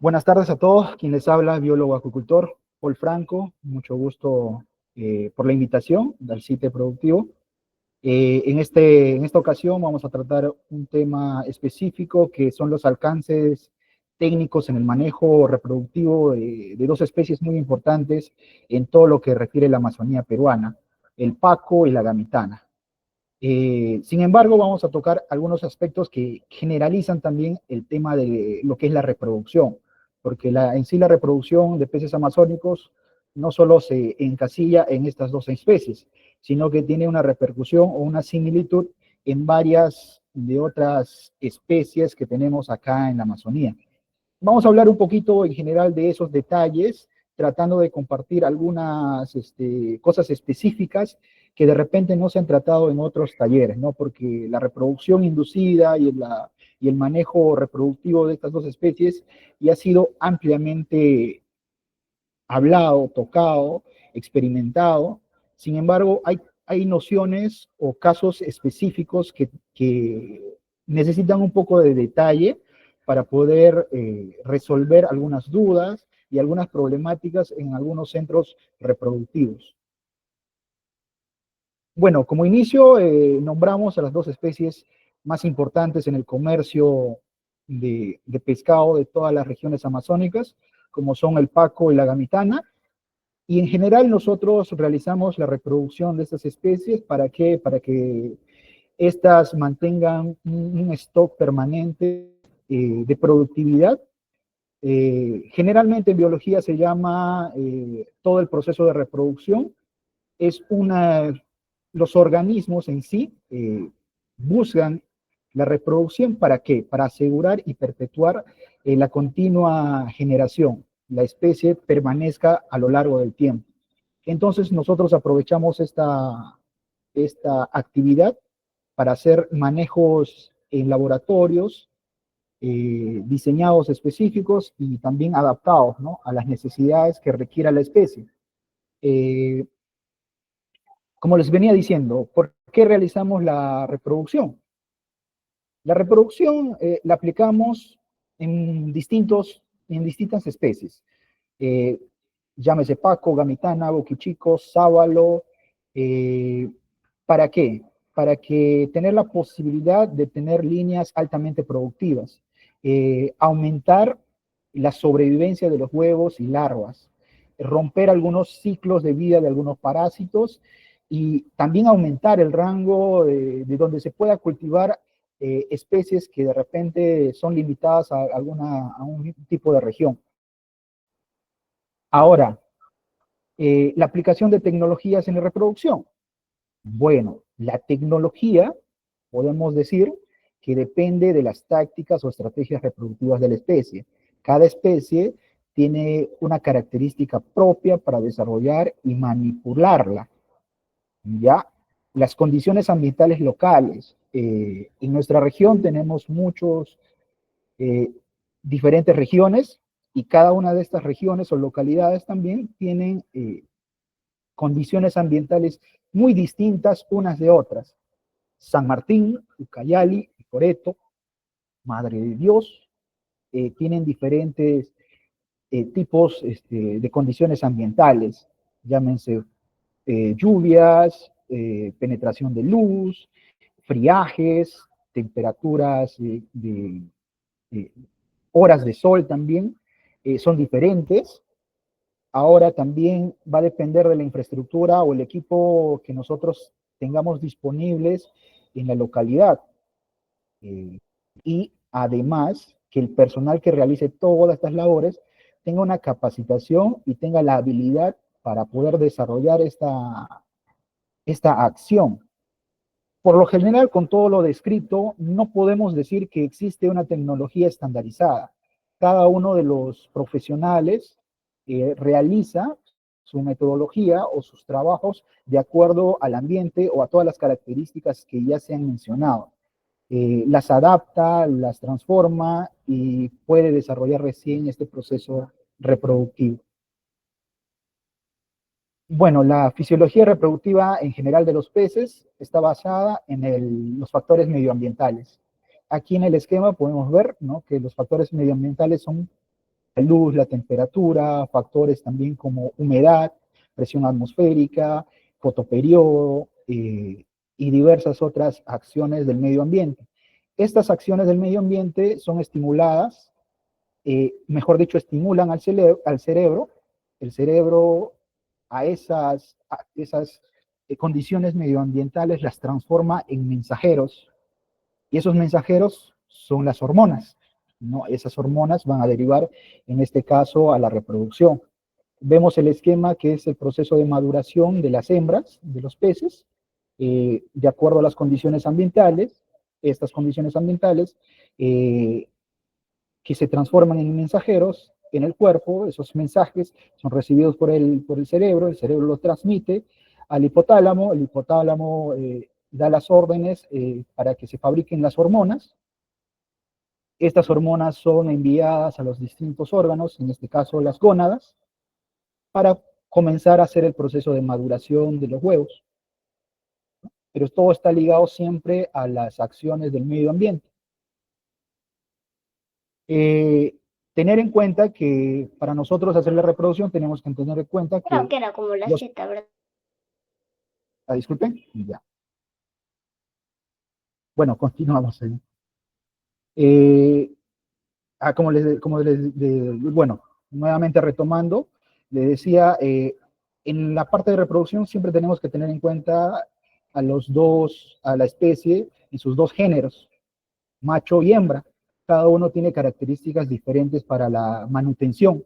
Buenas tardes a todos. Quien les habla, biólogo acuicultor, Paul Franco. Mucho gusto por la invitación del sitio productivo. En esta ocasión vamos a tratar un tema específico que son los alcances técnicos en el manejo reproductivo de dos especies muy importantes en todo lo que refiere la Amazonía peruana, el paco y la gamitana. Sin embargo, vamos a tocar algunos aspectos que generalizan también el tema de lo que es la reproducción, porque en sí la reproducción de peces amazónicos no solo se encasilla en estas dos especies, sino que tiene una repercusión o una similitud en varias de otras especies que tenemos acá en la Amazonía. Vamos a hablar un poquito en general de esos detalles, tratando de compartir algunas cosas específicas que de repente no se han tratado en otros talleres, ¿no? Porque la reproducción inducida y el manejo reproductivo de estas dos especies ya ha sido ampliamente hablado, tocado, experimentado. Sin embargo, hay nociones o casos específicos que necesitan un poco de detalle para poder resolver algunas dudas y algunas problemáticas en algunos centros reproductivos. Bueno, como inicio, nombramos a las dos especies más importantes en el comercio de pescado de todas las regiones amazónicas, como son el paco y la gamitana. Y en general nosotros realizamos la reproducción de estas especies. ¿Para qué? Para que estas mantengan un stock permanente de productividad. Generalmente en biología se llama todo el proceso de reproducción. Es los organismos en sí buscan la reproducción. ¿Para qué? Para asegurar y perpetuar la continua generación, la especie permanezca a lo largo del tiempo. Entonces nosotros aprovechamos esta actividad para hacer manejos en laboratorios diseñados específicos y también adaptados, ¿no?, a las necesidades que requiera la especie. Eh, como les venía diciendo, ¿por qué realizamos la reproducción? La reproducción la aplicamos en distintas especies. Eh, Llámese paco, gamitana, boquichico, sábalo. eh, ¿Para qué? Para que tener la posibilidad de tener líneas altamente productivas, aumentar la sobrevivencia de los huevos y larvas, romper algunos ciclos de vida de algunos parásitos y también aumentar el rango de donde se pueda cultivar especies que de repente son limitadas a un tipo de región. Ahora, la aplicación de tecnologías en la reproducción. Bueno, la tecnología, podemos decir, que depende de las tácticas o estrategias reproductivas de la especie. Cada especie tiene una característica propia para desarrollar y manipularla. ¿Ya? Las condiciones ambientales locales. En nuestra región tenemos muchos diferentes regiones y cada una de estas regiones o localidades también tienen condiciones ambientales muy distintas unas de otras. San Martín, Ucayali, Coreto, Madre de Dios, tienen diferentes tipos de condiciones ambientales, llámense lluvias, penetración de luz, friajes, temperaturas de horas de sol también, son diferentes. Ahora también va a depender de la infraestructura o el equipo que nosotros tengamos disponibles en la localidad. Y además que el personal que realice todas estas labores tenga una capacitación y tenga la habilidad para poder desarrollar esta acción. Por lo general, con todo lo descrito, no podemos decir que existe una tecnología estandarizada. Cada uno de los profesionales realiza su metodología o sus trabajos de acuerdo al ambiente o a todas las características que ya se han mencionado. Las adapta, las transforma y puede desarrollar recién este proceso reproductivo. Bueno, la fisiología reproductiva en general de los peces está basada en los factores medioambientales. Aquí en el esquema podemos ver, ¿no?, que los factores medioambientales son luz, la temperatura, factores también como humedad, presión atmosférica, fotoperiodo y diversas otras acciones del medio ambiente. Estas acciones del medio ambiente son estimuladas, mejor dicho, estimulan al cerebro. El cerebro a esas condiciones medioambientales las transforma en mensajeros, y esos mensajeros son las hormonas, ¿no? Esas hormonas van a derivar, en este caso, a la reproducción. Vemos el esquema que es el proceso de maduración de las hembras, de los peces, de acuerdo a las condiciones ambientales. Estas condiciones ambientales que se transforman en mensajeros en el cuerpo. Esos mensajes son recibidos por el cerebro los transmite al hipotálamo, el hipotálamo da las órdenes para que se fabriquen las hormonas. Estas hormonas son enviadas a los distintos órganos, en este caso las gónadas, para comenzar a hacer el proceso de maduración de los huevos. Pero todo está ligado siempre a las acciones del medio ambiente. Tener en cuenta que para nosotros hacer la reproducción tenemos que tener en cuenta que... Creo que era como la Z, ¿verdad? Disculpen, ya. Bueno, continuamos. Bueno, nuevamente retomando, le decía, en la parte de reproducción siempre tenemos que tener en cuenta a la especie en sus dos géneros, macho y hembra. Cada uno tiene características diferentes para la manutención.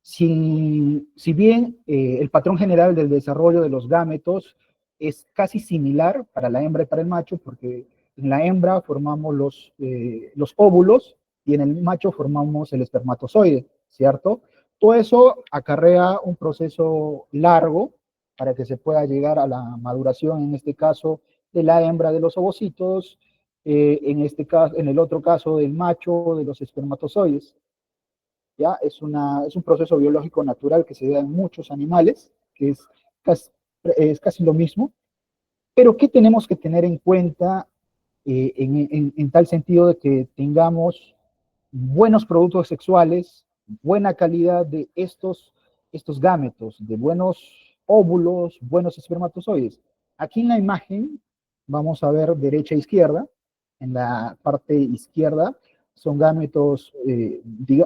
Si bien el patrón general del desarrollo de los gametos es casi similar para la hembra y para el macho, porque en la hembra formamos los óvulos y en el macho formamos el espermatozoide, ¿cierto? Todo eso acarrea un proceso largo para que se pueda llegar a la maduración, en este caso, de la hembra de los ovocitos, en el otro caso del macho de los espermatozoides. ¿Ya? Es un proceso biológico natural que se da en muchos animales, que es casi lo mismo, pero ¿qué tenemos que tener en cuenta en tal sentido de que tengamos buenos productos sexuales, buena calidad de estos gametos, de buenos óvulos, buenos espermatozoides? Aquí en la imagen vamos a ver derecha e izquierda. En la parte izquierda son gametos,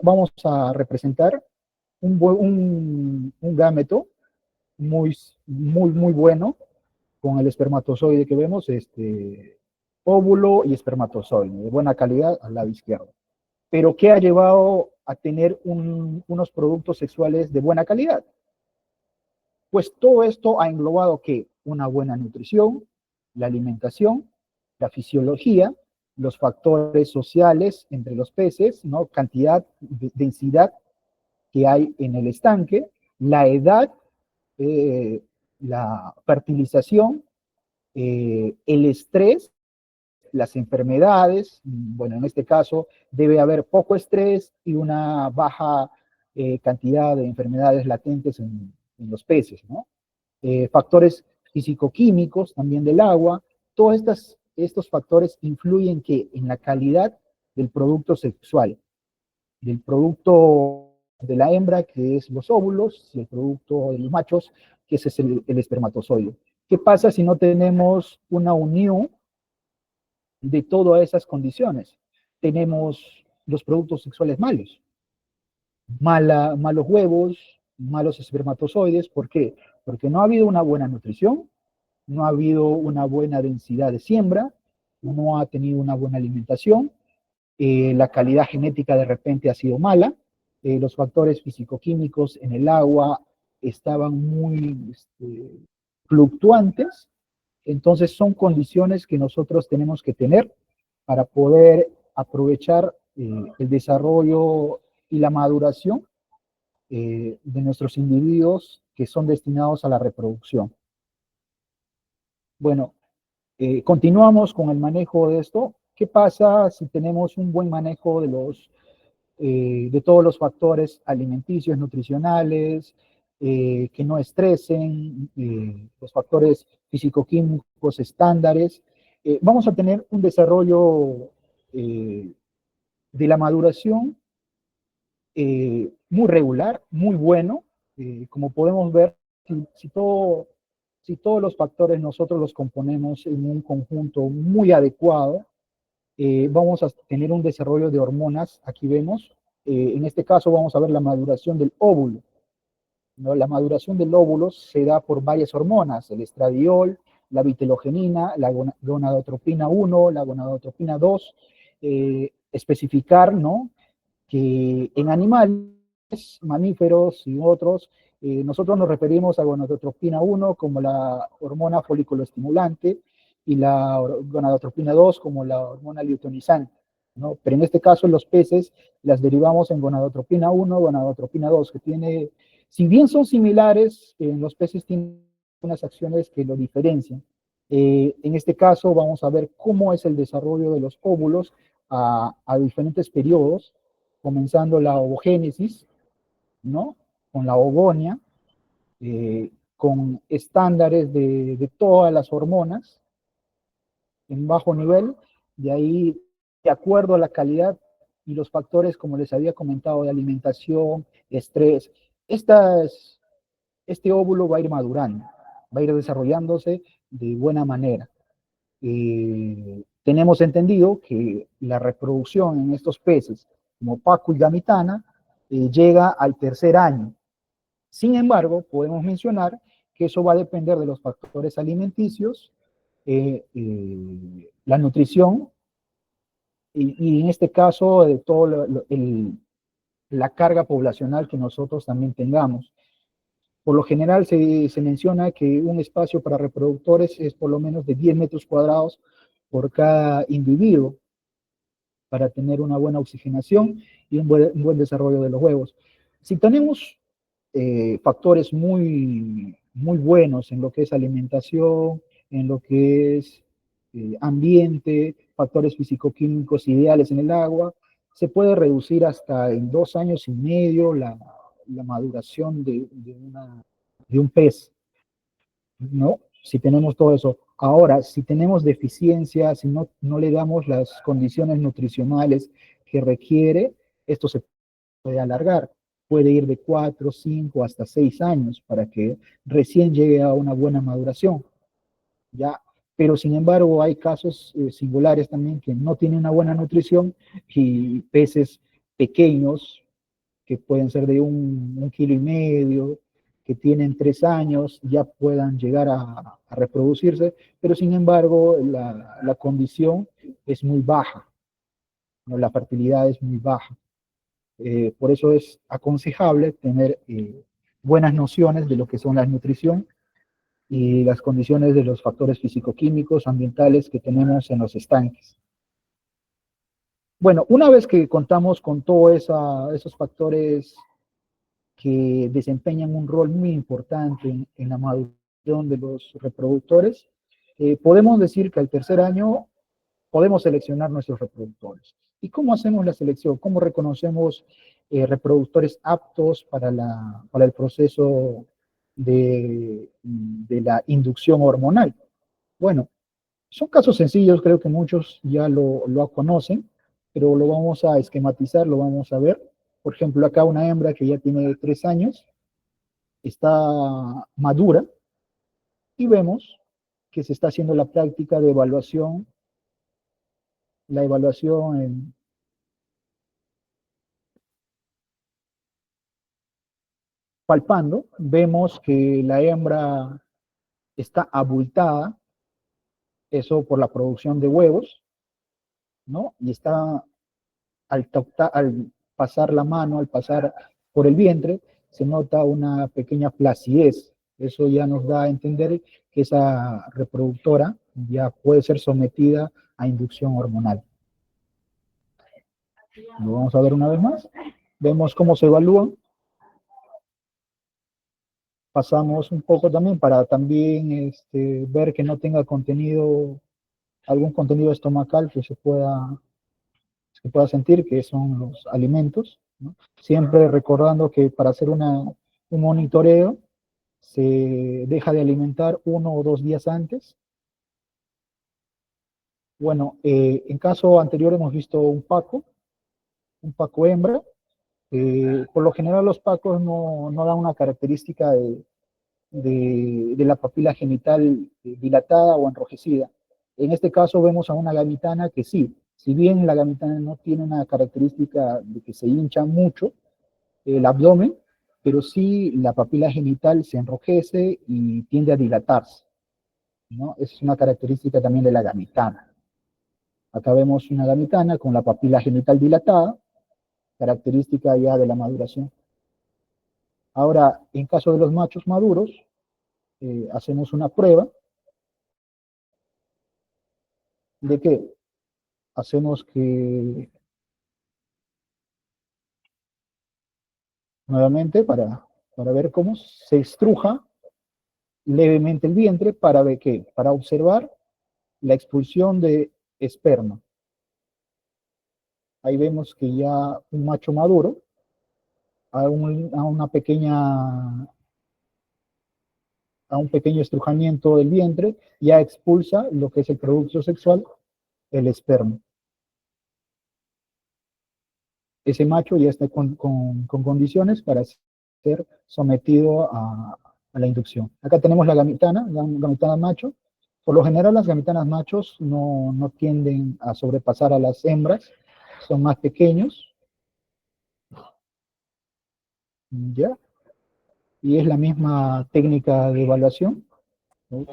vamos a representar un gameto muy bueno, con el espermatozoide que vemos, óvulo y espermatozoide, de buena calidad al lado izquierdo. Pero ¿qué ha llevado a tener unos productos sexuales de buena calidad? Pues todo esto ha englobado que una buena nutrición, la alimentación, la fisiología, los factores sociales entre los peces, ¿no? Cantidad, densidad que hay en el estanque, la edad, la fertilización, el estrés, las enfermedades. Bueno, en este caso debe haber poco estrés y una baja cantidad de enfermedades latentes en los peces, ¿no? Factores físico-químicos también del agua. Todos estos factores influyen que en la calidad del producto sexual, del producto de la hembra, que es los óvulos, y el producto de los machos, que ese es el espermatozoide. ¿Qué pasa si no tenemos una unión de todas esas condiciones? Tenemos los productos sexuales malos huevos, malos espermatozoides. ¿Por qué? Porque no ha habido una buena nutrición, no ha habido una buena densidad de siembra, no ha tenido una buena alimentación, la calidad genética de repente ha sido mala, los factores físico-químicos en el agua estaban muy fluctuantes. Entonces son condiciones que nosotros tenemos que tener para poder aprovechar el desarrollo y la maduración de nuestros individuos que son destinados a la reproducción. Bueno, continuamos con el manejo de esto. ¿Qué pasa si tenemos un buen manejo de todos los factores alimenticios, nutricionales, que no estresen, los factores físico-químicos estándares? Vamos a tener un desarrollo de la maduración muy regular, muy bueno. Como podemos ver, si todos los factores nosotros los componemos en un conjunto muy adecuado, vamos a tener un desarrollo de hormonas. Aquí vemos, en este caso vamos a ver la maduración del óvulo, ¿no? La maduración del óvulo se da por varias hormonas, el estradiol, la vitelogenina, la gonadotropina 1, la gonadotropina 2, especificar, ¿no?, que en animales, mamíferos y otros, nosotros nos referimos a gonadotropina 1 como la hormona foliculoestimulante y la gonadotropina 2 como la hormona luteinizante, ¿no? Pero en este caso, los peces las derivamos en gonadotropina 1, gonadotropina 2, que tiene, si bien son similares, en los peces tienen unas acciones que lo diferencian. En este caso, vamos a ver cómo es el desarrollo de los óvulos a diferentes periodos, comenzando la ovogénesis, ¿no?, con la ovonia, con estándares de todas las hormonas en bajo nivel, de ahí, de acuerdo a la calidad y los factores, como les había comentado, de alimentación, estrés, este óvulo va a ir madurando, va a ir desarrollándose de buena manera. Tenemos entendido que la reproducción en estos peces, como Pacu y Gamitana, llega al tercer año. Sin embargo, podemos mencionar que eso va a depender de los factores alimenticios, la nutrición y en este caso de todo la carga poblacional que nosotros también tengamos. Por lo general se menciona que un espacio para reproductores es por lo menos de 10 metros cuadrados por cada individuo para tener una buena oxigenación y un buen desarrollo de los huevos. Si tenemos factores muy buenos en lo que es alimentación, en lo que es ambiente, factores físico-químicos ideales en el agua, se puede reducir hasta en 2 años y medio la maduración de un pez, ¿no? Si tenemos todo eso. Ahora, si tenemos deficiencias, si no le damos las condiciones nutricionales que requiere, esto se puede alargar. Puede ir de 4, 5 hasta 6 años para que recién llegue a una buena maduración, ¿ya? Pero sin embargo hay casos singulares también que no tienen una buena nutrición y peces pequeños que pueden ser de 1,5 kilos, que tienen 3 años, ya puedan llegar a reproducirse, pero sin embargo la condición es muy baja, ¿no? La fertilidad es muy baja. Por eso es aconsejable tener buenas nociones de lo que son la nutrición y las condiciones de los factores físico-químicos, ambientales que tenemos en los estanques. Bueno, una vez que contamos con todos esos factores que desempeñan un rol muy importante en la maduración de los reproductores, podemos decir que al tercer año podemos seleccionar nuestros reproductores. ¿Y cómo hacemos la selección? ¿Cómo reconocemos reproductores aptos para el proceso de la inducción hormonal? Bueno, son casos sencillos, creo que muchos ya lo conocen, pero lo vamos a esquematizar, lo vamos a ver. Por ejemplo, acá una hembra que ya tiene 3 años, está madura, y vemos que se está haciendo la práctica de evaluación, la evaluación palpando, vemos que la hembra está abultada, eso por la producción de huevos, ¿no? Y está al pasar la mano, al pasar por el vientre, se nota una pequeña flacidez. Eso ya nos da a entender que esa reproductora ya puede ser sometida a inducción hormonal. Lo vamos a ver una vez más. Vemos cómo se evalúan. Pasamos un poco también para también ver que no tenga algún contenido estomacal que pueda sentir, que son los alimentos, ¿no? Siempre recordando que para hacer un monitoreo se deja de alimentar 1 o 2 días antes. Bueno, en caso anterior hemos visto un Paco hembra, Por lo general los pacos no dan una característica de la papila genital dilatada o enrojecida. En este caso vemos a una gamitana que sí, si bien la gamitana no tiene una característica de que se hincha mucho el abdomen, pero sí la papila genital se enrojece y tiende a dilatarse, ¿no? Es una característica también de la gamitana. Acá vemos una gamitana con la papila genital dilatada, característica ya de la maduración. Ahora, en caso de los machos maduros, hacemos una prueba de que hacemos que, nuevamente, para ver cómo se estruja levemente el vientre para ver qué, para observar la expulsión de esperma. Ahí vemos que ya un macho maduro, una pequeña, a un pequeño estrujamiento del vientre, ya expulsa lo que es el producto sexual, el esperma. Ese macho ya está con condiciones para ser sometido a la inducción. Acá tenemos la gamitana macho. Por lo general las gamitanas machos no tienden a sobrepasar a las hembras, son más pequeños, ¿ya? Y es la misma técnica de evaluación, ¿no?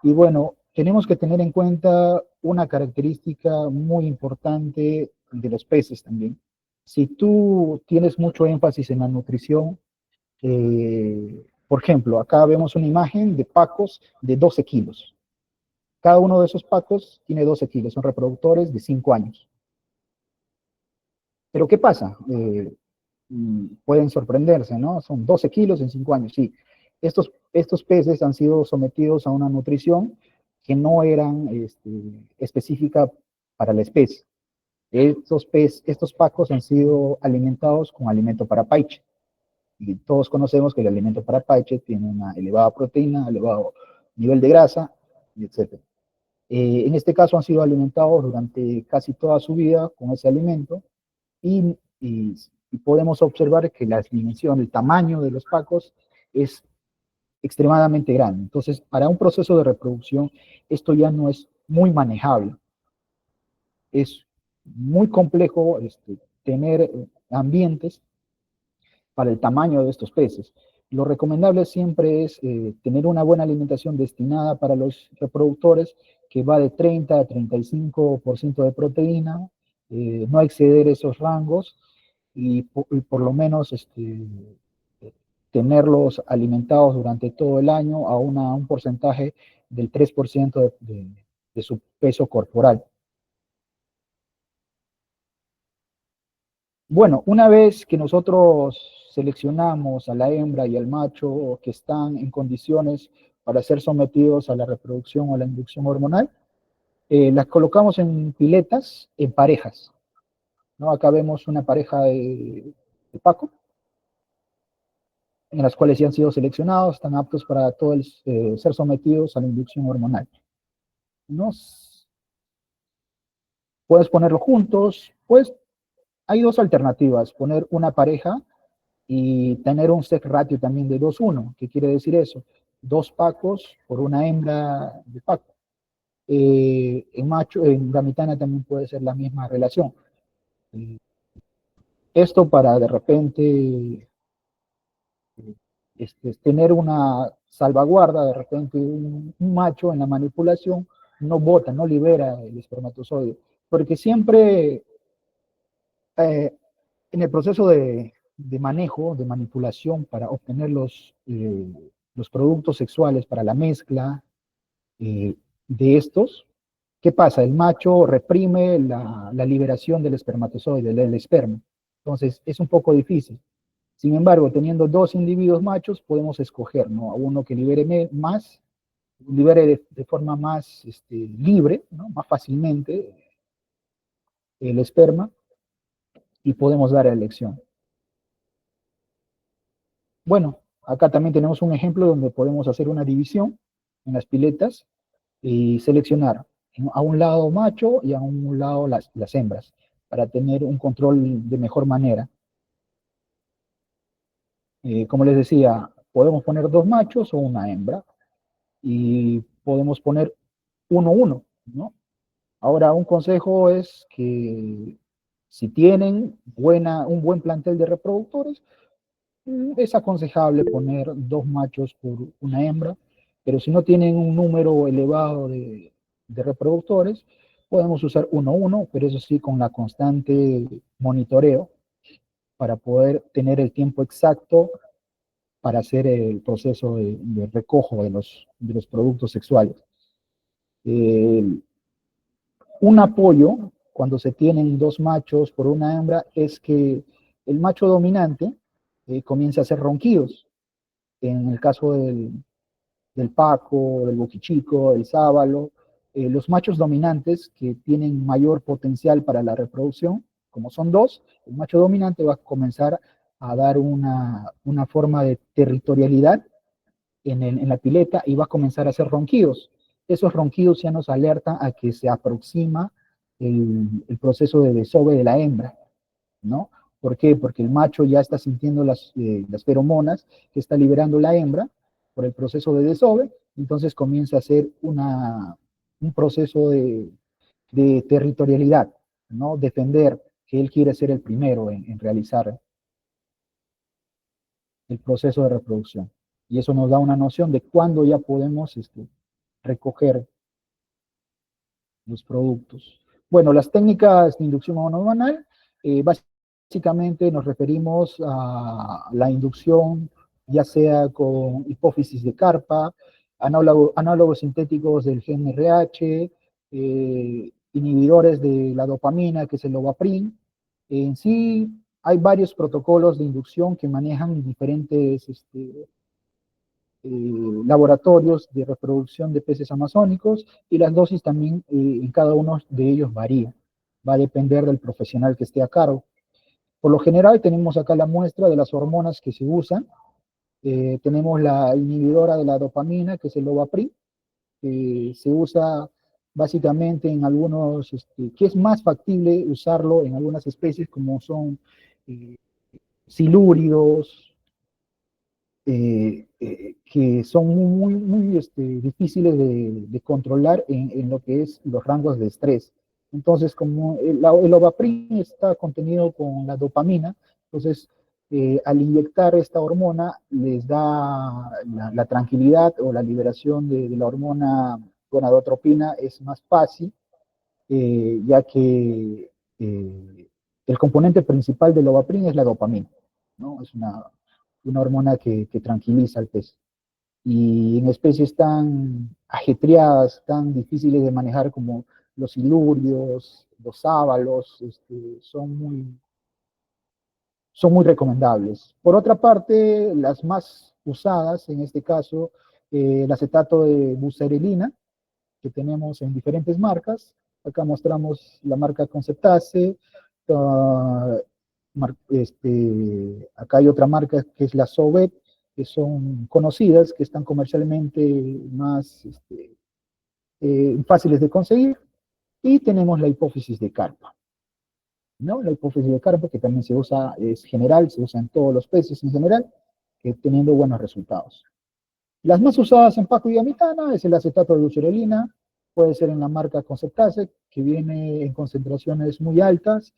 Y bueno, tenemos que tener en cuenta una característica muy importante de los peces también. Si tú tienes mucho énfasis en la nutrición, por ejemplo, acá vemos una imagen de pacos de 12 kilos. Cada uno de esos pacos tiene 12 kilos, son reproductores de 5 años. Pero ¿qué pasa? Pueden sorprenderse, ¿no? Son 12 kilos en 5 años, sí. Estos peces han sido sometidos a una nutrición que no eran específica para la especie. Estos pacos han sido alimentados con alimento para paiche. Y todos conocemos que el alimento para paiche tiene una elevada proteína, elevado nivel de grasa, etc. En este caso han sido alimentados durante casi toda su vida con ese alimento y, y, y podemos observar que la dimensión, el tamaño de los pacos es extremadamente grande. Entonces, para un proceso de reproducción, esto ya no es muy manejable. Es muy complejo tener ambientes para el tamaño de estos peces. Lo recomendable siempre es tener una buena alimentación destinada para los reproductores, que va de 30 a 35% de proteína, no exceder esos rangos y por lo menos tenerlos alimentados durante todo el año a un porcentaje del 3% de su peso corporal. Bueno, una vez que nosotros seleccionamos a la hembra y al macho que están en condiciones para ser sometidos a la reproducción o a la inducción hormonal, las colocamos en piletas, en parejas, ¿no? Acá vemos una pareja de Paco, en las cuales ya han sido seleccionados, están aptos para ser sometidos a la inducción hormonal, ¿no? Puedes ponerlos juntos, pues hay dos alternativas, poner una pareja y tener un sex ratio también de 2:1. ¿Qué quiere decir eso? 2 pacos por una hembra de paco. En gamitana también puede ser la misma relación. Esto para de repente tener una salvaguarda, de repente un macho en la manipulación no bota, no libera el espermatozoide, porque siempre en el proceso de manejo, de manipulación para obtener los productos sexuales para la mezcla de estos, ¿qué pasa? El macho reprime la liberación del espermatozoide, del esperma. Entonces, es un poco difícil. Sin embargo, teniendo dos individuos machos, podemos escoger, ¿no? A uno que libere más, libere de forma más libre, ¿no? Más fácilmente el esperma, y podemos dar a elección. Bueno, acá también tenemos un ejemplo donde podemos hacer una división en las piletas y seleccionar a un lado macho y a un lado las hembras, para tener un control de mejor manera. Como les decía, podemos poner dos machos o una hembra y podemos poner uno, uno, ¿no? Ahora, un consejo es que si tienen un buen plantel de reproductores, es aconsejable poner dos machos por una hembra, pero si no tienen un número elevado de reproductores, podemos usar uno, uno, pero eso sí con la constante monitoreo para poder tener el tiempo exacto para hacer el proceso de recojo de los productos sexuales. Eh, un apoyo, cuando se tienen dos machos por una hembra, es que el macho dominante comience a hacer ronquidos. En el caso del paco, del boquichico, del sábalo, los machos dominantes que tienen mayor potencial para la reproducción, como son dos, el macho dominante va a comenzar a dar una forma de territorialidad en la pileta y va a comenzar a hacer ronquidos. Esos ronquidos ya nos alertan a que se aproxima el proceso de desove de la hembra, ¿no? ¿Por qué? Porque el macho ya está sintiendo las feromonas que está liberando la hembra por el proceso de desove, entonces comienza a hacer un proceso de territorialidad, ¿no? Defender que él quiere ser el primero en realizar el proceso de reproducción. Y eso nos da una noción de cuándo ya podemos recoger los productos. Bueno, las técnicas de inducción hormonal, básicamente nos referimos a la inducción, ya sea con hipófisis de carpa, análogos sintéticos del gen RH, inhibidores de la dopamina, que es el Lovaprin. En sí, hay varios protocolos de inducción que manejan diferentes laboratorios de reproducción de peces amazónicos y las dosis también en cada uno de ellos varía. Va a depender del profesional que esté a cargo. Por lo general tenemos acá la muestra de las hormonas que se usan. Tenemos la inhibidora de la dopamina, que es el Lovaprin, que se usa básicamente en algunos, que es más factible usarlo en algunas especies como son silúridos, que son muy difíciles de controlar en lo que es los rangos de estrés. Entonces, como el Ovaprin está contenido con la dopamina, entonces al inyectar esta hormona les da la tranquilidad o la liberación de la hormona gonadotropina es más fácil, ya que el componente principal del Lovaprin es la dopamina, ¿no? Es una hormona que tranquiliza al pez. Y en especies tan ajetreadas, tan difíciles de manejar como los silurios, los sábalos, son muy recomendables. Por otra parte, las más usadas, en este caso, el acetato de buserelina, que tenemos en diferentes marcas. Acá mostramos la marca Conceptace, acá hay otra marca que es la Sovet, que son conocidas, que están comercialmente más fáciles de conseguir, y tenemos la hipófisis de carpa, ¿no? La hipófisis de carpa que también se usa, es general, se usa en todos los peces en general, que teniendo buenos resultados. Las más usadas en Paco y Amitana es el acetato de glucerolina, puede ser en la marca Conceptase, que viene en concentraciones muy altas,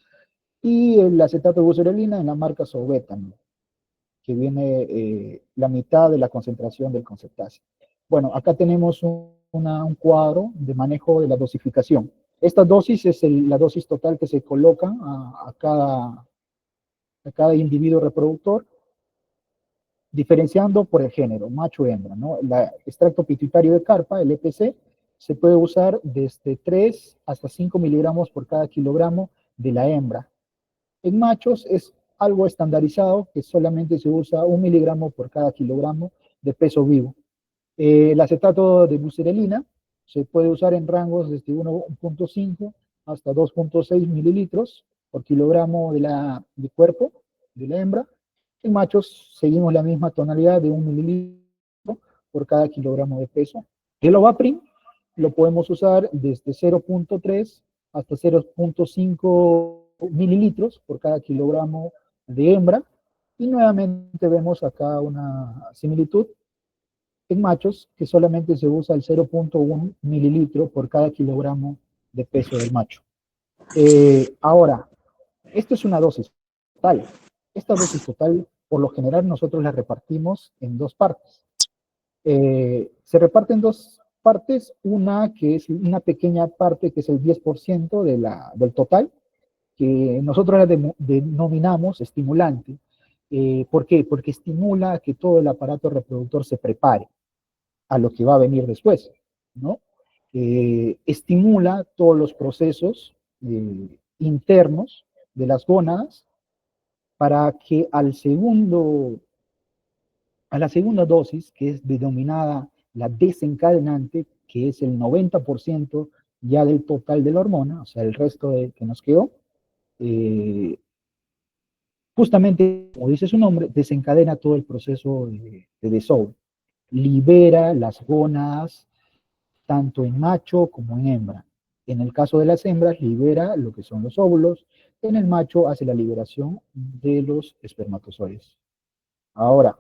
y el acetato de glucerolina en la marca Sobetan, que viene la mitad de la concentración del Conceptase. Bueno, acá tenemos un cuadro de manejo de la dosificación. Esta dosis es la dosis total que se coloca a cada individuo reproductor, diferenciando por el género, macho y hembra, ¿no? El extracto pituitario de carpa, el EPC, se puede usar desde 3 hasta 5 miligramos por cada kilogramo de la hembra. En machos es algo estandarizado, que solamente se usa 1 miligramo por cada kilogramo de peso vivo. El acetato de buserelina se puede usar en rangos desde 1.5 hasta 2.6 mililitros por kilogramo de cuerpo de la hembra. En machos seguimos la misma tonalidad de 1 mililitro por cada kilogramo de peso. El Ovaprin lo podemos usar desde 0.3 hasta 0.5 mililitros por cada kilogramo de hembra. Y nuevamente vemos acá una similitud en machos que solamente se usa el 0.1 mililitro por cada kilogramo de peso del macho. Ahora, esto es una dosis total. Esta dosis total, por lo general, nosotros la repartimos en dos partes. Se reparte en dos partes, una que es una pequeña parte que es el 10% del total, que nosotros la denominamos estimulante. ¿Por qué? Porque estimula a que todo el aparato reproductor se prepare a lo que va a venir después, ¿no? Estimula todos los procesos internos de las gónadas para que a la segunda dosis, que es denominada la desencadenante, que es el 90% ya del total de la hormona, o sea, el resto que nos quedó, justamente, como dice su nombre, desencadena todo el proceso de desove, libera las gónadas tanto en macho como en hembra. En el caso de las hembras, libera lo que son los óvulos, en el macho hace la liberación de los espermatozoides. Ahora,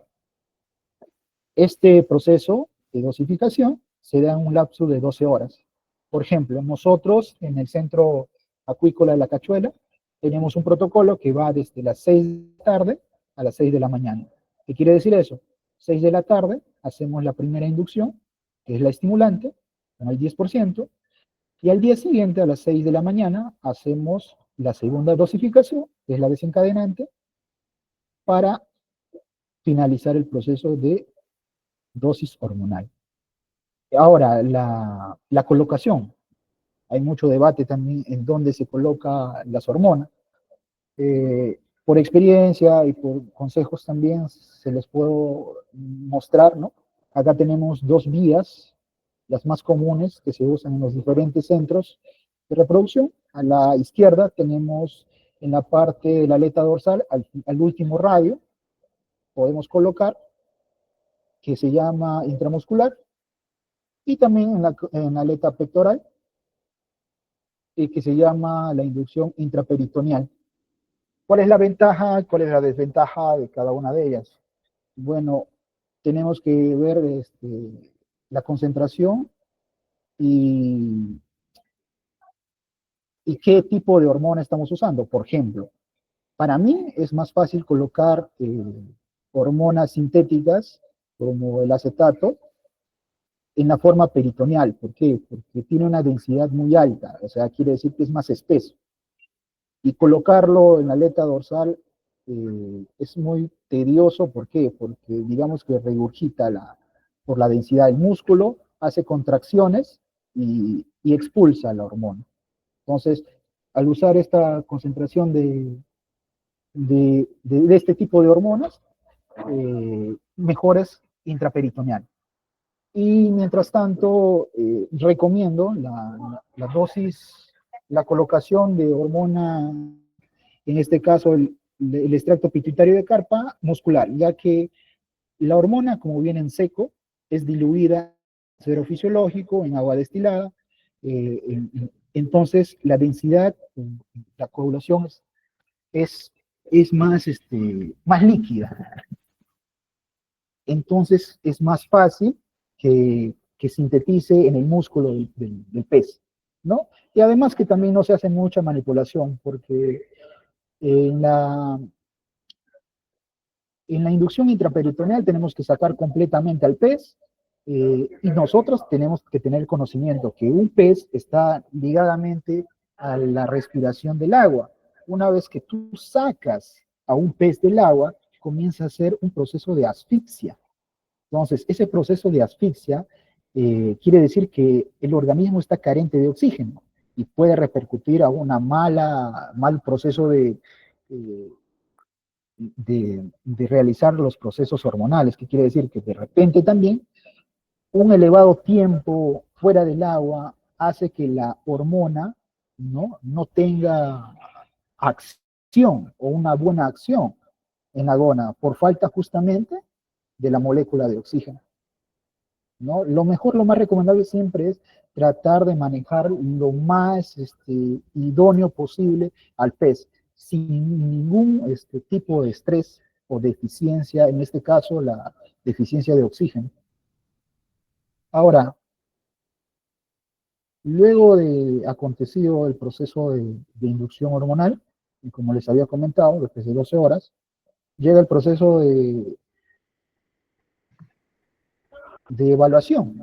este proceso de dosificación se da en un lapso de 12 horas. Por ejemplo, nosotros en el centro acuícola de La Cachuela tenemos un protocolo que va desde las 6 de la tarde a las 6 de la mañana. ¿Qué quiere decir eso? 6 de la tarde hacemos la primera inducción, que es la estimulante, con el 10%, y al día siguiente, a las 6 de la mañana, hacemos la segunda dosificación, que es la desencadenante, para finalizar el proceso de dosis hormonal. Ahora, la colocación. Hay mucho debate también en dónde se coloca las hormonas. Por experiencia y por consejos también se les puedo mostrar, ¿no? Acá tenemos dos vías, las más comunes que se usan en los diferentes centros de reproducción. A la izquierda tenemos en la parte de la aleta dorsal, al último radio, podemos colocar, que se llama intramuscular, y también en la aleta pectoral, que se llama la inducción intraperitoneal. ¿Cuál es la ventaja? ¿Cuál es la desventaja de cada una de ellas? Bueno, tenemos que ver la concentración y, y qué tipo de hormona estamos usando. Por ejemplo, para mí es más fácil colocar hormonas sintéticas como el acetato en la forma peritoneal. ¿Por qué? Porque tiene una densidad muy alta, o sea, quiere decir que es más espeso. Y colocarlo en la aleta dorsal es muy tedioso. ¿Por qué? Porque digamos que regurgita por la densidad del músculo, hace contracciones y expulsa la hormona. Entonces, al usar esta concentración de este tipo de hormonas, mejor es intraperitoneal. Y mientras tanto, recomiendo la dosis, la colocación de hormona, en este caso el extracto pituitario de carpa muscular, ya que la hormona, como viene en seco, es diluida en suero fisiológico, en agua destilada, entonces la densidad, la coagulación es más, más líquida. Entonces es más fácil que sintetice en el músculo del pez, ¿no? Y además que también no se hace mucha manipulación, porque en la, en la inducción intraperitoneal tenemos que sacar completamente al pez, y nosotros tenemos que tener conocimiento que un pez está ligadamente a la respiración del agua. Una vez que tú sacas a un pez del agua, comienza a ser un proceso de asfixia. Entonces, ese proceso de asfixia quiere decir que el organismo está carente de oxígeno y puede repercutir a una mal proceso de realizar los procesos hormonales, que quiere decir que de repente también un elevado tiempo fuera del agua hace que la hormona no tenga acción o una buena acción en la gónada por falta justamente de la molécula de oxígeno, ¿no? Lo mejor, lo más recomendable siempre es tratar de manejar lo más idóneo posible al pez, sin ningún tipo de estrés, o deficiencia, en este caso la deficiencia de oxígeno. Ahora, luego de acontecido el proceso de inducción hormonal, y como les había comentado, después de 12 horas, llega el proceso de evaluación.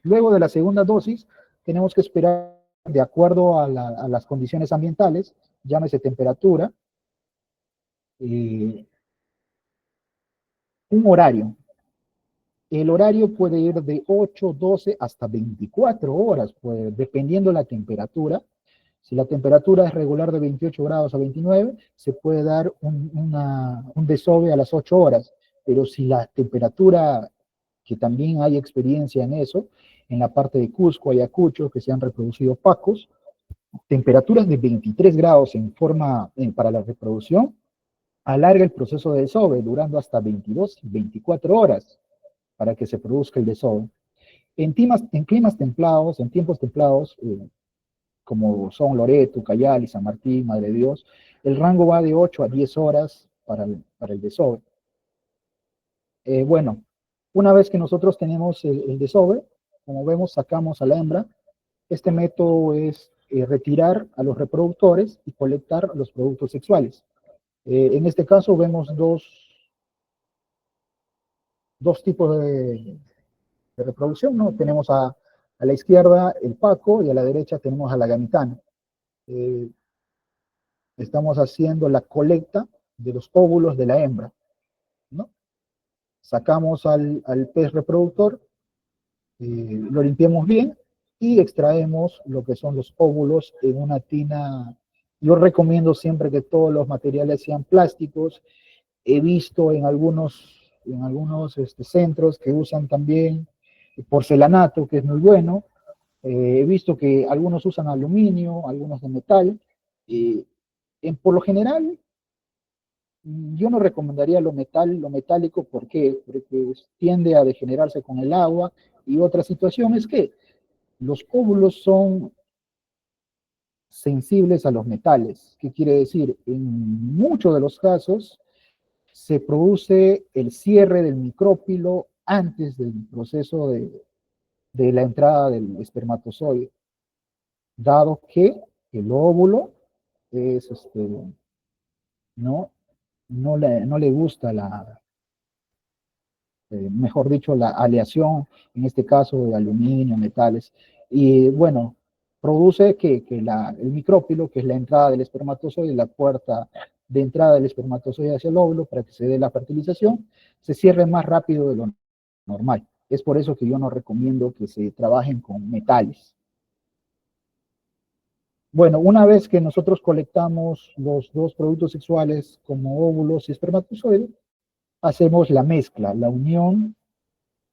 Luego de la segunda dosis, tenemos que esperar, de acuerdo a las condiciones ambientales, llámese temperatura, un horario. El horario puede ir de 8, 12 hasta 24 horas, pues, dependiendo de la temperatura. Si la temperatura es regular de 28 grados a 29, se puede dar un desove a las 8 horas. Pero si la temperatura, que también hay experiencia en eso, en la parte de Cusco, Ayacucho, que se han reproducido pacos, temperaturas de 23 grados para la reproducción, alarga el proceso de desove, durando hasta 22, 24 horas para que se produzca el desove. En climas templados, en tiempos templados, como son Loreto, Cayali, San Martín, Madre de Dios, el rango va de 8 a 10 horas para el desove. Bueno, una vez que nosotros tenemos el desove, como vemos, sacamos a la hembra. Este método es retirar a los reproductores y colectar los productos sexuales. En este caso vemos dos tipos de reproducción, ¿no? Tenemos a la izquierda el paco y a la derecha tenemos a la gamitana. Estamos haciendo la colecta de los óvulos de la hembra, ¿no? Sacamos al pez reproductor, lo limpiamos bien y extraemos lo que son los óvulos en una tina. Yo recomiendo siempre que todos los materiales sean plásticos. He visto en algunos centros que usan también porcelanato, que es muy bueno. He visto que algunos usan aluminio, algunos de metal. Por lo general, yo no recomendaría lo metálico. ¿Por qué? Porque tiende a degenerarse con el agua. Y otra situación es que los óvulos son sensibles a los metales. ¿Qué quiere decir? En muchos de los casos se produce el cierre del micrópilo antes del proceso de la entrada del espermatozoide, dado que el óvulo es, no le gusta mejor dicho, la aleación, en este caso de aluminio, metales, y bueno, produce que el micrópilo, que es la entrada del espermatozoide, la puerta de entrada del espermatozoide hacia el óvulo para que se dé la fertilización, se cierre más rápido de lo normal. Es por eso que yo no recomiendo que se trabajen con metales. Bueno, una vez que nosotros colectamos los dos productos sexuales como óvulos y espermatozoides, hacemos la mezcla, la unión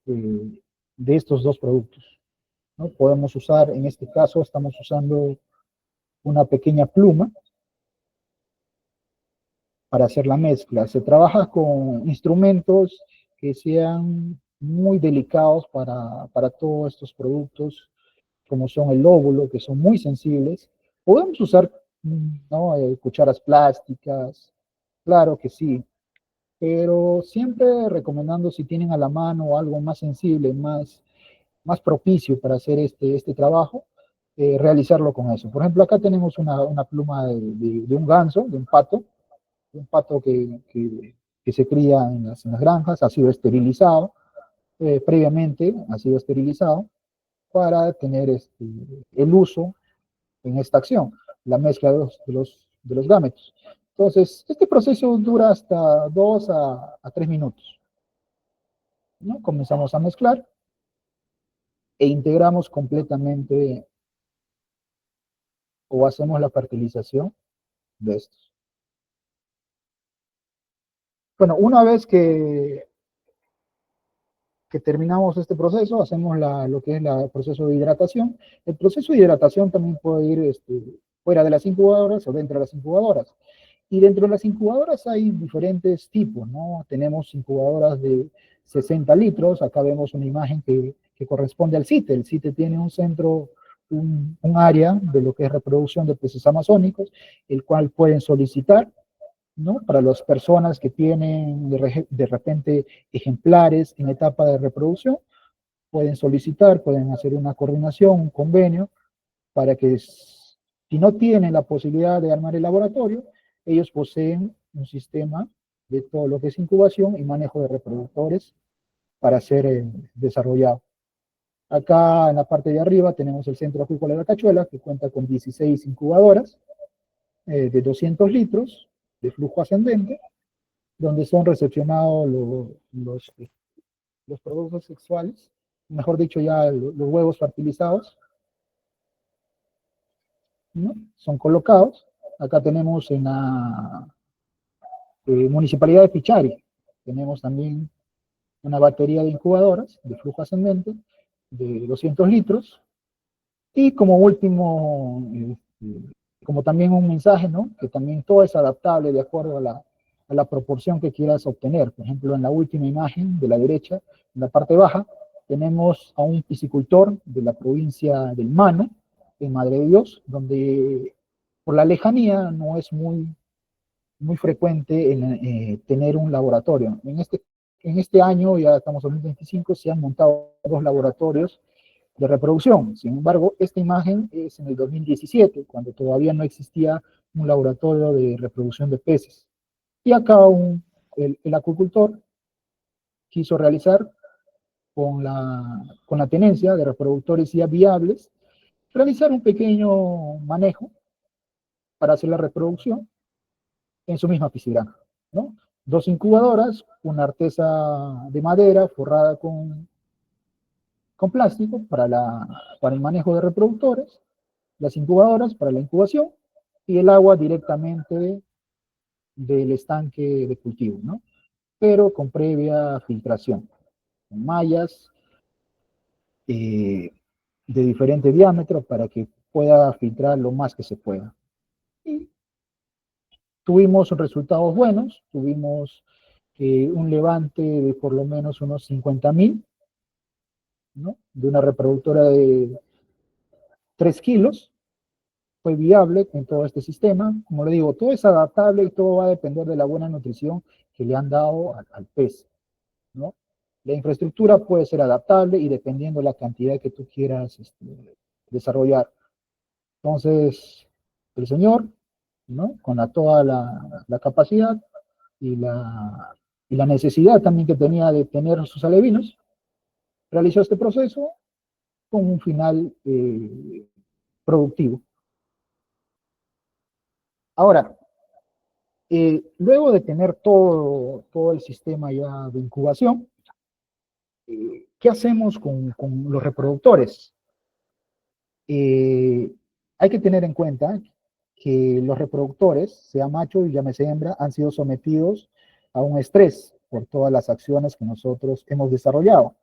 de estos dos productos, ¿no? Podemos usar, en este caso, estamos usando una pequeña pluma para hacer la mezcla. Se trabaja con instrumentos que sean muy delicados para todos estos productos, como son el óvulo, que son muy sensibles. Podemos usar, ¿no? Cucharas plásticas, claro que sí, pero siempre recomendando, si tienen a la mano algo más sensible, más propicio para hacer este trabajo, realizarlo con eso. Por ejemplo, acá tenemos una pluma de un ganso, de un pato que se cría en las granjas, ha sido esterilizado, previamente ha sido esterilizado para tener el uso en esta acción, la mezcla de los gametos. Entonces, este proceso dura hasta 2 a 3 minutos, ¿no? Comenzamos a mezclar e integramos completamente o hacemos la fertilización de estos. Bueno, una vez que terminamos este proceso, hacemos lo que es el proceso de hidratación. El proceso de hidratación también puede ir fuera de las incubadoras o dentro de las incubadoras. Y dentro de las incubadoras hay diferentes tipos, ¿no? Tenemos incubadoras de 60 litros. Acá vemos una imagen que corresponde al CITE. El CITE tiene un centro, un área de lo que es reproducción de peces amazónicos, el cual pueden solicitar ¿no? Para las personas que tienen de repente ejemplares en etapa de reproducción, pueden solicitar, pueden hacer una coordinación, un convenio, para que si no tienen la posibilidad de armar el laboratorio, ellos poseen un sistema de todo lo que es incubación y manejo de reproductores para ser desarrollado. Acá en la parte de arriba tenemos el Centro Acuícola de la Cachuela, que cuenta con 16 incubadoras de 200 litros de flujo ascendente, donde son recepcionados los productos sexuales, mejor dicho, ya los huevos fertilizados, ¿no? Son colocados. Acá tenemos en la Municipalidad de Pichari, tenemos también una batería de incubadoras de flujo ascendente de 200 litros. Y como último, como también un mensaje, ¿no? Que también todo es adaptable de acuerdo a la proporción que quieras obtener. Por ejemplo, en la última imagen de la derecha, en la parte baja, tenemos a un piscicultor de la provincia del Mano, en Madre de Dios, donde por la lejanía no es muy frecuente tener un laboratorio. En este año, ya estamos en 2025, se han montado 2 laboratorios de reproducción. Sin embargo, esta imagen es en el 2017, cuando todavía no existía un laboratorio de reproducción de peces. Y acá el acuicultor quiso realizar con la tenencia de reproductores ya viables, realizar un pequeño manejo para hacer la reproducción en su misma piscina, ¿no? 2 incubadoras, una artesa de madera forrada con plástico para el manejo de reproductores, las incubadoras para la incubación y el agua directamente del estanque de cultivo, ¿no? Pero con previa filtración, con mallas de diferente diámetro para que pueda filtrar lo más que se pueda. Y tuvimos resultados buenos, tuvimos un levante de por lo menos unos 50.000, ¿no? De una reproductora de 3 kilos, fue viable en todo este sistema. Como le digo, todo es adaptable y todo va a depender de la buena nutrición que le han dado al pez, ¿no? La infraestructura puede ser adaptable y dependiendo de la cantidad que tú quieras desarrollar. Entonces, el señor, ¿no? Con toda la capacidad y la necesidad también que tenía de tener sus alevinos, realizó este proceso con un final productivo. Ahora, luego de tener todo el sistema ya de incubación, ¿qué hacemos con los reproductores? Eh, Hay que tener en cuenta que los reproductores, sea macho y llámese hembra, han sido sometidos a un estrés por todas las acciones que nosotros hemos desarrollado.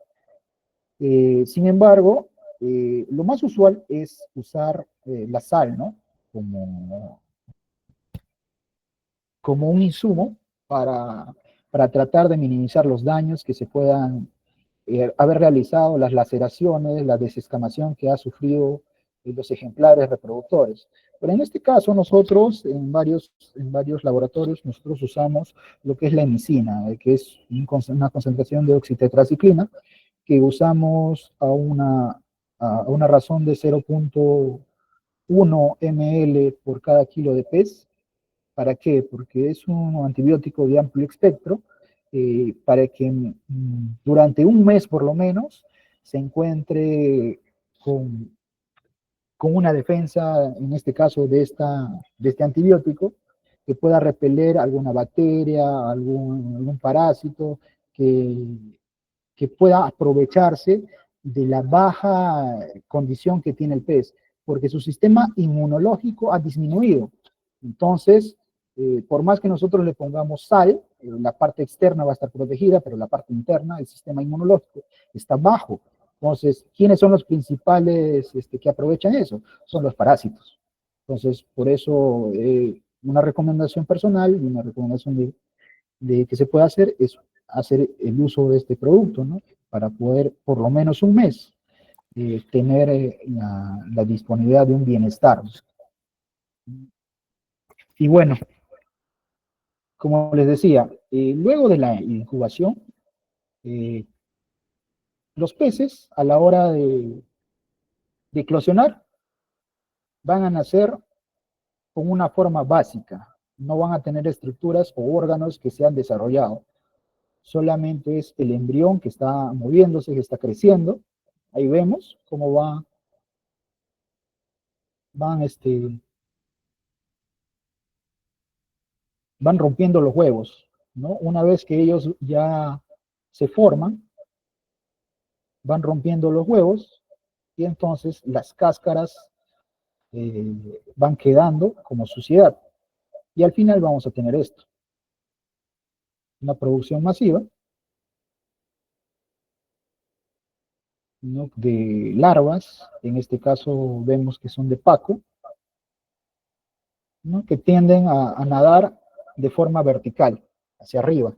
Sin embargo, lo más usual es usar la sal, ¿no? Como, como un insumo para tratar de minimizar los daños que se puedan haber realizado, las laceraciones, la desescamación que ha sufrido los ejemplares reproductores. Pero en este caso nosotros, en varios laboratorios, nosotros usamos lo que es la hemicina, que es una concentración de oxitetraciclina, que usamos a una razón de 0.1 ml por cada kilo de pez. ¿Para qué? Porque es un antibiótico de amplio espectro, para que durante un mes por lo menos se encuentre con, con una defensa, en este caso de este antibiótico, que pueda repeler alguna bacteria, algún parásito que, que pueda aprovecharse de la baja condición que tiene el pez, porque su sistema inmunológico ha disminuido. Entonces, por más que nosotros le pongamos sal, la parte externa va a estar protegida, pero la parte interna, el sistema inmunológico, está bajo. Entonces, ¿quiénes son los principales que aprovechan eso? Son los parásitos. Entonces, por eso, una recomendación personal y una recomendación de que se puede hacer es hacer el uso de este producto, ¿no? Para poder, por lo menos un mes, tener la disponibilidad de un bienestar. Y bueno, Como les decía, luego de la incubación, eh, los peces a la hora de eclosionar van a nacer con una forma básica, no van a tener estructuras o órganos que se han desarrollado, solamente es el embrión que está moviéndose, que está creciendo. Ahí vemos cómo van, van rompiendo los huevos, ¿no? Una vez que ellos ya se forman, van rompiendo los huevos y entonces las cáscaras van quedando como suciedad. Y al final vamos a tener esto, una producción masiva, ¿no?, de larvas, en este caso vemos que son de Paco, ¿no?, que tienden a nadar de forma vertical, hacia arriba.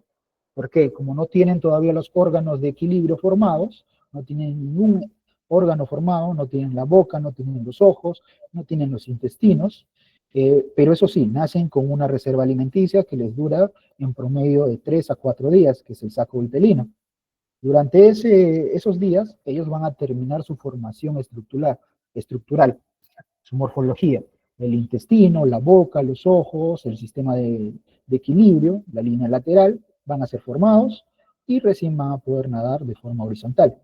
¿Por qué? Como no tienen todavía los órganos de equilibrio formados, no tienen ningún órgano formado, no tienen la boca, no tienen los ojos, no tienen los intestinos, pero eso sí, nacen con una reserva alimenticia que les dura en promedio de 3 a 4 días, que es el saco vitelino. Durante esos días, ellos van a terminar su formación estructural, su morfología, el intestino, la boca, los ojos, el sistema de equilibrio, la línea lateral, van a ser formados y recién van a poder nadar de forma horizontal.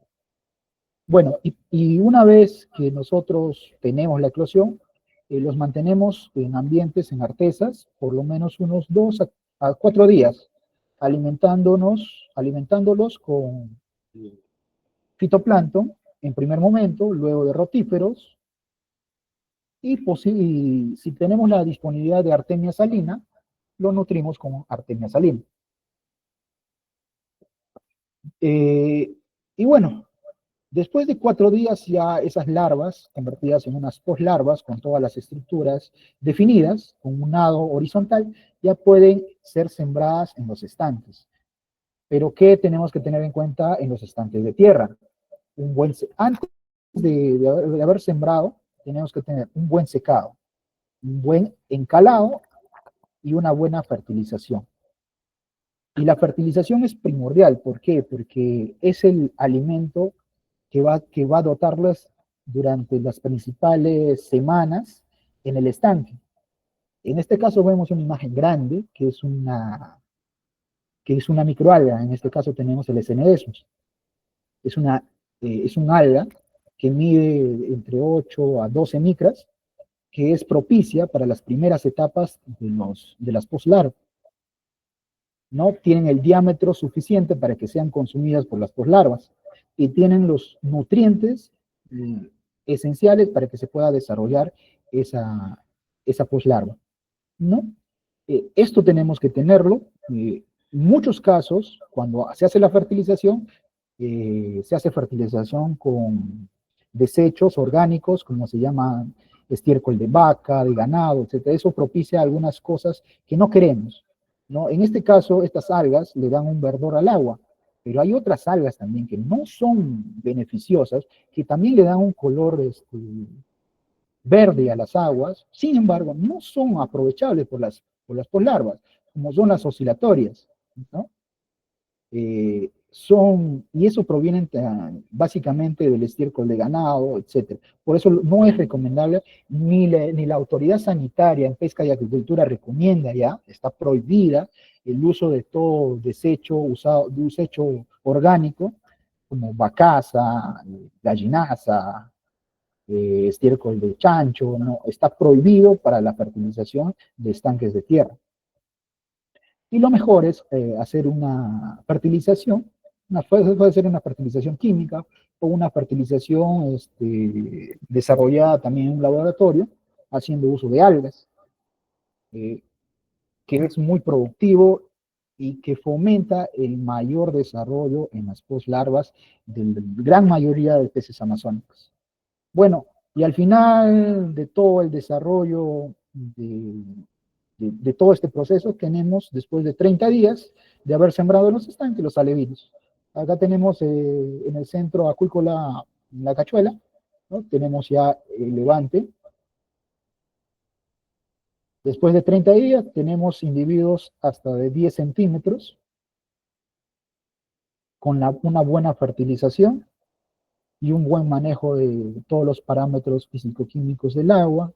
Bueno, y una vez que nosotros tenemos la eclosión, los mantenemos en ambientes, en artesas, por lo menos unos 2 a 4 días, alimentándolos con fitoplancton en primer momento, luego de rotíferos, y si tenemos la disponibilidad de Artemia salina, lo nutrimos con Artemia salina. Y bueno, después de 4 días ya esas larvas, convertidas en unas poslarvas con todas las estructuras definidas, con un nado horizontal, ya pueden ser sembradas en los estanques. Pero ¿qué tenemos que tener en cuenta en los estanques de tierra? Antes de haber sembrado, tenemos que tener un buen secado, un buen encalado y una buena fertilización. Y la fertilización es primordial. ¿Por qué? Porque es el alimento que va a dotarlas durante las principales semanas en el estanque. En este caso vemos una imagen grande, que es una microalga. En este caso tenemos el Esenedesus. Es un alga que mide entre 8 a 12 micras, que es propicia para las primeras etapas de las poslarvas. ¿No? Tienen el diámetro suficiente para que sean consumidas por las poslarvas y tienen los nutrientes esenciales para que se pueda desarrollar esa poslarva, ¿no? Esto tenemos que tenerlo. En muchos casos, cuando se hace la fertilización, se hace fertilización con desechos orgánicos, como se llama estiércol de vaca, de ganado, etc. Eso propicia algunas cosas que no queremos, ¿no? En este caso, estas algas le dan un verdor al agua, pero hay otras algas también que no son beneficiosas, que también le dan un color verde a las aguas, sin embargo, no son aprovechables por las poslarvas, como son las oscilatorias, ¿no? Y eso proviene básicamente del estiércol de ganado, etc. Por eso no es recomendable, ni la autoridad sanitaria en pesca y agricultura recomienda ya, está prohibida el uso de todo desecho orgánico, como vacaza, gallinaza, estiércol de chancho, no, está prohibido para la fertilización de estanques de tierra. Y lo mejor es hacer una fertilización, puede ser una fertilización química o una fertilización desarrollada también en un laboratorio, haciendo uso de algas, eh, que es muy productivo y que fomenta el mayor desarrollo en las poslarvas de la gran mayoría de peces amazónicos. Bueno, y al final de todo el desarrollo de todo este proceso tenemos, después de 30 días de haber sembrado los estanques, los alevinos. Acá tenemos en el centro acuícola la cachuela, ¿no? Tenemos ya el levante, Después de 30 días tenemos individuos hasta de 10 centímetros con una buena fertilización y un buen manejo de todos los parámetros físico-químicos del agua,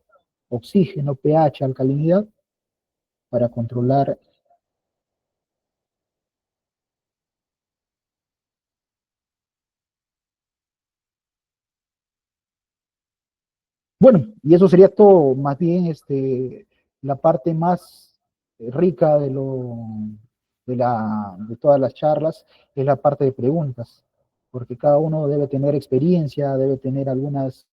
oxígeno, pH, alcalinidad, para controlar. Bueno, y eso sería todo, más bien la parte más rica de todas las charlas es la parte de preguntas, porque cada uno debe tener experiencia, debe tener algunas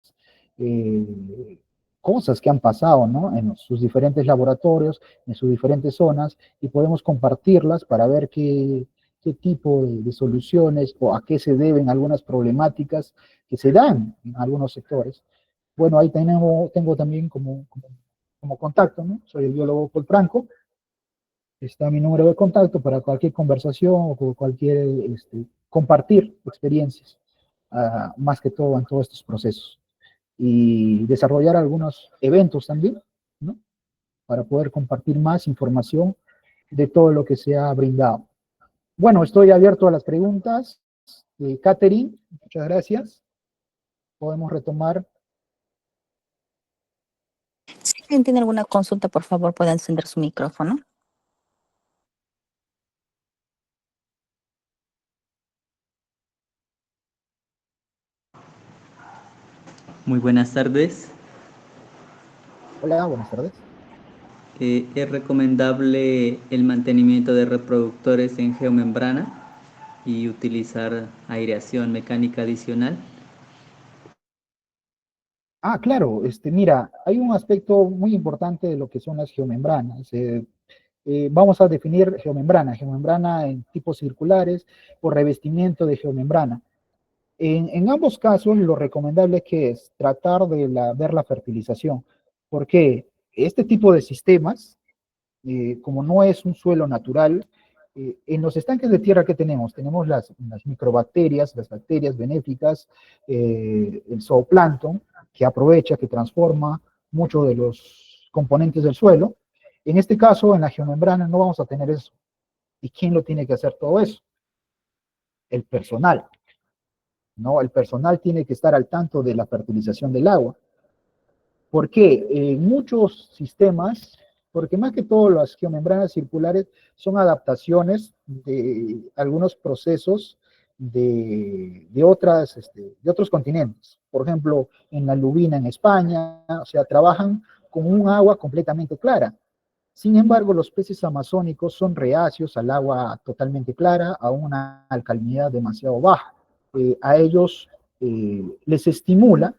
eh, cosas que han pasado, ¿no? En sus diferentes laboratorios, en sus diferentes zonas, y podemos compartirlas para ver qué tipo de soluciones o a qué se deben algunas problemáticas que se dan en algunos sectores. Bueno, ahí tengo también como contacto, ¿no? Soy el biólogo Paul Franco, está mi número de contacto para cualquier conversación o cualquier compartir experiencias, más que todo en todos estos procesos. Y desarrollar algunos eventos también, ¿no? Para poder compartir más información de todo lo que se ha brindado. Bueno, estoy abierto a las preguntas. Catherine, muchas gracias. Podemos retomar. Si alguien tiene alguna consulta, por favor, puede encender su micrófono. Muy buenas tardes. Hola, buenas tardes. ¿Es recomendable el mantenimiento de reproductores en geomembrana y utilizar aireación mecánica adicional? Claro, mira, hay un aspecto muy importante de lo que son las geomembranas. Vamos a definir geomembrana en tipos circulares o revestimiento de geomembrana. En ambos casos, lo recomendable que es tratar de ver la fertilización, porque este tipo de sistemas, como no es un suelo natural, en los estanques de tierra que tenemos, tenemos las microbacterias, las bacterias benéficas, el zooplancton, que aprovecha, que transforma muchos de los componentes del suelo. En este caso, en la geomembrana no vamos a tener eso. ¿Y quién lo tiene que hacer todo eso? El personal, ¿no? El personal tiene que estar al tanto de la fertilización del agua. ¿Por qué? En muchos sistemas, porque más que todo las geomembranas circulares son adaptaciones de algunos procesos de otros continentes. Por ejemplo, en la lubina en España, o sea, trabajan con un agua completamente clara. Sin embargo, los peces amazónicos son reacios al agua totalmente clara, a una alcalinidad demasiado baja. A ellos les estimula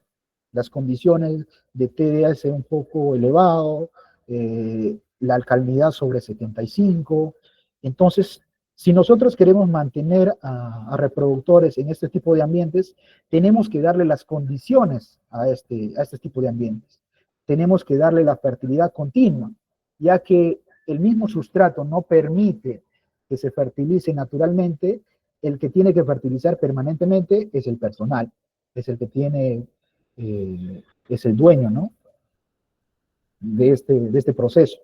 las condiciones de TDS un poco elevado, la alcalinidad sobre 75. Entonces, si nosotros queremos mantener a reproductores en este tipo de ambientes, tenemos que darle las condiciones a este tipo de ambientes. Tenemos que darle la fertilidad continua, ya que el mismo sustrato no permite que se fertilice naturalmente. El que tiene que fertilizar permanentemente es el personal, es el que tiene, es el dueño, ¿no? De este proceso.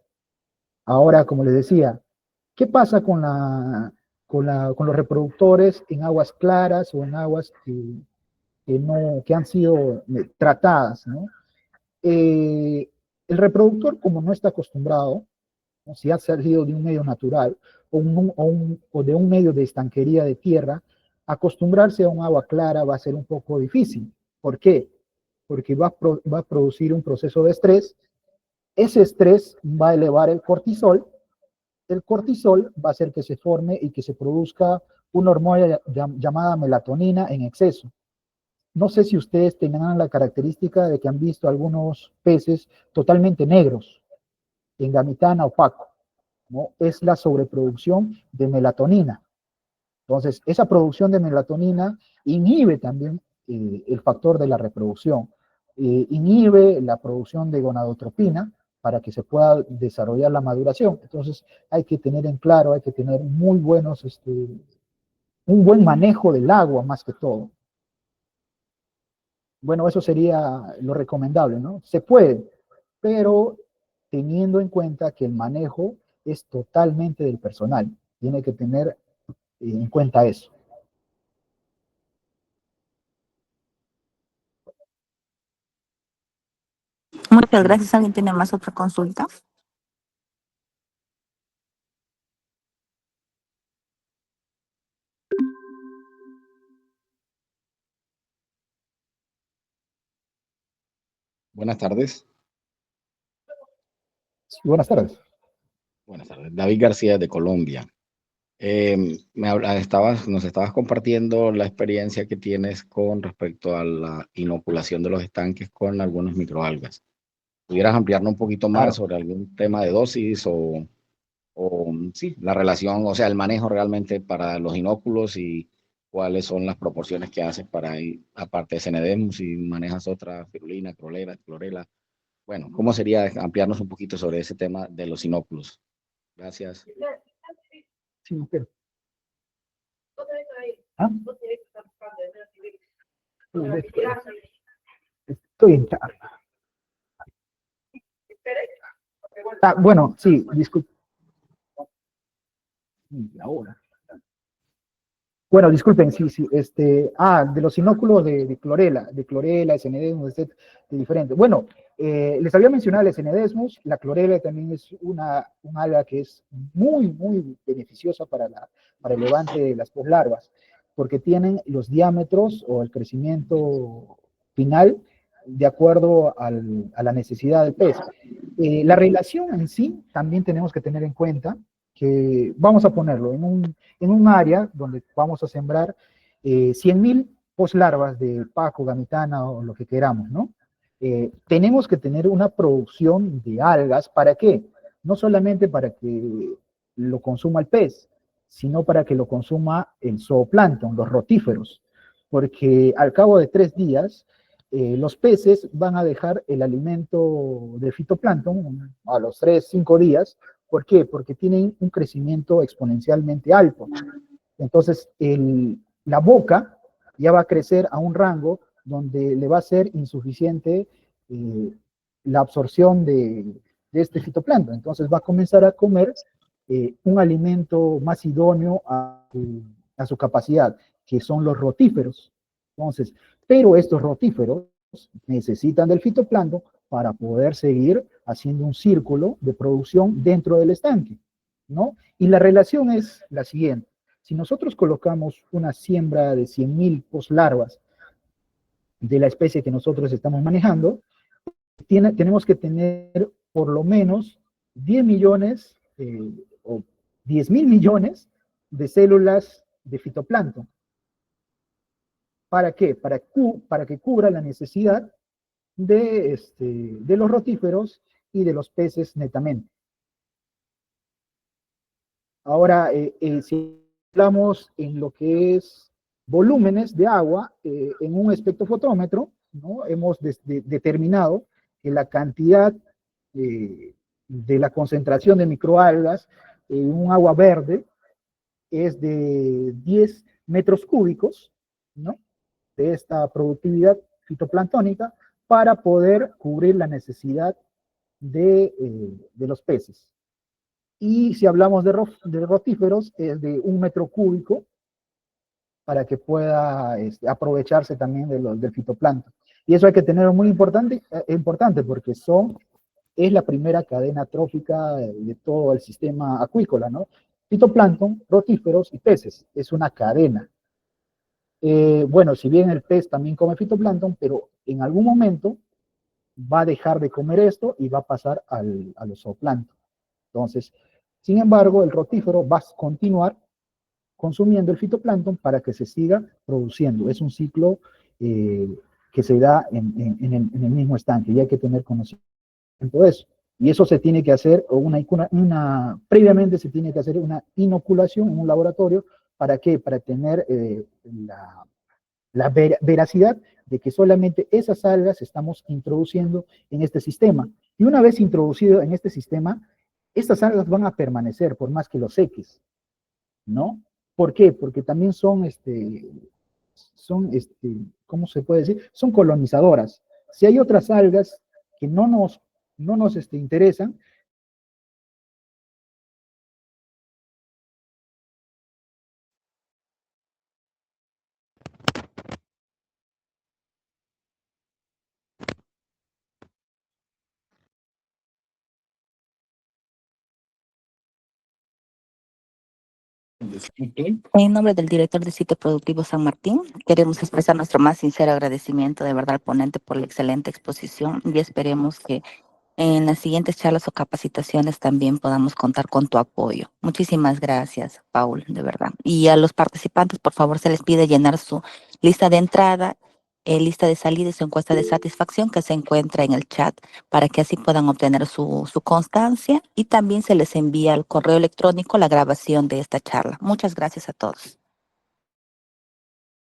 Ahora, como les decía, ¿qué pasa con los reproductores en aguas claras o en aguas que han sido tratadas, ¿no? El reproductor, como no está acostumbrado, ¿no? Si ha salido de un medio natural o de un medio de estanquería de tierra, acostumbrarse a un agua clara va a ser un poco difícil. ¿Por qué? Porque va a producir un proceso de estrés. Ese estrés va a elevar el cortisol va a hacer que se forme y que se produzca una hormona llamada melatonina en exceso. No sé si ustedes tengan la característica de que han visto algunos peces totalmente negros, en gamitana opaco, ¿no? Es la sobreproducción de melatonina. Entonces, esa producción de melatonina inhibe también el factor de la reproducción, inhibe la producción de gonadotropina para que se pueda desarrollar la maduración. Entonces, hay que tener en claro, hay que tener un buen manejo del agua más que todo. Bueno, eso sería lo recomendable, ¿no? Se puede, pero teniendo en cuenta que el manejo es totalmente del personal. Tiene que tener en cuenta eso. Muchas gracias. ¿Alguien tiene más otra consulta? Buenas tardes. Sí, buenas tardes. Buenas tardes. David García de Colombia. Nos estabas compartiendo la experiencia que tienes con respecto a la inoculación de los estanques con algunos microalgas. ¿Pudieras ampliarnos un poquito más Claro. sobre algún tema de dosis o sí, la relación, o sea, el manejo realmente para los inóculos y cuáles son las proporciones que haces para, aparte de Cenedemus, si manejas otra firulina, clorela? Bueno, ¿cómo sería ampliarnos un poquito sobre ese tema de los inóculos? Gracias. Sí, no quiero. ¿Ah? Estoy en charla. Bueno, sí, disculpe. Ahora. Bueno, disculpen, sí, de los inóculos de clorela, Esenedesmus, etc., de diferente. Bueno, les había mencionado el Esenedesmus, la clorela también es un alga que es muy, muy beneficiosa para el levante de las poslarvas, porque tienen los diámetros o el crecimiento final de acuerdo a la necesidad del pez. La relación en sí también tenemos que tener en cuenta que vamos a ponerlo en un área donde vamos a sembrar 100.000 poslarvas de paco, gamitana o lo que queramos, ¿no? Tenemos que tener una producción de algas, ¿para qué? No solamente para que lo consuma el pez, sino para que lo consuma el zooplancton, los rotíferos, porque al cabo de 3 días, los peces van a dejar el alimento de fitoplancton a los 3, 5 días. ¿Por qué? Porque tienen un crecimiento exponencialmente alto. Entonces, la boca ya va a crecer a un rango donde le va a ser insuficiente la absorción de este fitoplancton. Entonces, va a comenzar a comer un alimento más idóneo a su capacidad, que son los rotíferos. Entonces, pero estos rotíferos necesitan del fitoplancton para poder seguir haciendo un círculo de producción dentro del estanque, ¿no? Y la relación es la siguiente. Si nosotros colocamos una siembra de 100.000 poslarvas de la especie que nosotros estamos manejando, tenemos que tener por lo menos 10 millones o 10.000 millones de células de fitoplancton. ¿Para qué? Para que cubra la necesidad de los rotíferos y de los peces netamente. Ahora, si hablamos en lo que es volúmenes de agua, en un espectrofotómetro, ¿no? Hemos determinado que la cantidad de la concentración de microalgas en un agua verde es de 10 metros cúbicos, ¿no? De esta productividad fitoplanctónica para poder cubrir la necesidad de los peces. Y si hablamos de rotíferos, es de 1 metro cúbico para que pueda aprovecharse también del fitoplancton. Y eso hay que tenerlo muy importante porque es la primera cadena trófica de todo el sistema acuícola, ¿no? Fitoplancton, rotíferos y peces. Es una cadena. Bueno, si bien el pez también come fitoplancton, pero en algún momento va a dejar de comer esto y va a pasar a los zooplancton. Entonces, sin embargo, el rotífero va a continuar consumiendo el fitoplancton para que se siga produciendo. Es un ciclo que se da en el mismo estanque y hay que tener conocimiento de eso. Y eso se tiene que hacer, previamente se tiene que hacer una inoculación en un laboratorio. ¿Para qué? Para tener la veracidad de que solamente esas algas estamos introduciendo en este sistema. Y una vez introducido en este sistema, estas algas van a permanecer por más que los seques, ¿no? ¿Por qué? Porque también ¿cómo se puede decir? Son colonizadoras. Si hay otras algas que no nos no nos interesan. En nombre del director de Sitio Productivo San Martín, queremos expresar nuestro más sincero agradecimiento de verdad al ponente por la excelente exposición y esperemos que en las siguientes charlas o capacitaciones también podamos contar con tu apoyo. Muchísimas gracias, Paul, de verdad. Y a los participantes, por favor, se les pide llenar su lista de entrada, lista de salida y su encuesta de satisfacción que se encuentra en el chat para que así puedan obtener su constancia y también se les envía al correo electrónico la grabación de esta charla. Muchas gracias a todos.